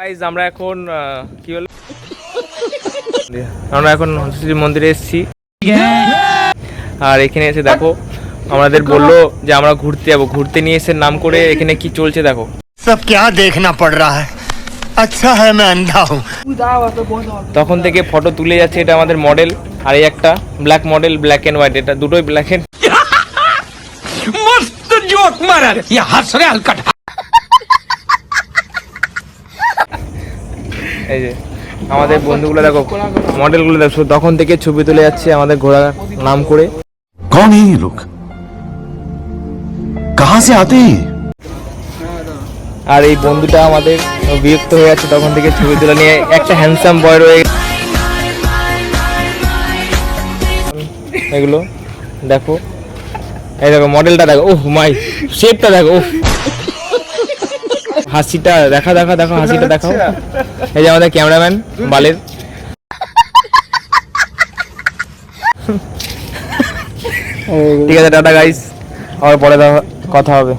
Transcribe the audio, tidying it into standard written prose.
Guys আমরা এখন কি বল আমরা এখন হনুমান মন্দিরে এসেছি আর এখানে এসে দেখো আমাদের বললো যে আমরা ঘুরতে যাবো, ঘুরতে নিয়ে এসে নাম করে এখানে কি চলছে দেখো। সব क्या देखना पड़ रहा है अच्छा है मैं अंधा हूं। তখন থেকে ফটো তুলে যাচ্ছে, এটা আমাদের মডেল আর এই একটা black model, black and white, এটা দুটোই ব্ল্যাক এন্ড मस्त जोक मारा ये हंस रहे हलकट। এই যে আমাদের বন্ধুগুলো দেখো, মডেলগুলো দেখো, তখন থেকে ছবি তুলে যাচ্ছে আমাদের ঘোড়ার নাম করে। कौन है ये लोग, कहां से आते हैं? আর এই বন্ধুটা আমাদের বিরক্ত হয়ে যাচ্ছে, তখন থেকে ছবি তুলে নিয়ে একটা হ্যান্ডসাম বয় রয়ে এগুলো দেখো। এই দেখো মডেলটা দেখো, ওহ মাই শেপটা দেখো, ওহ হাসিটা দেখা দেখা দেখো, হাসিটা দেখাও। এই যে আমাদের ক্যামেরাম্যান বালের। ঠিক আছে টাটা গাইস, আবার পরে কথা হবে।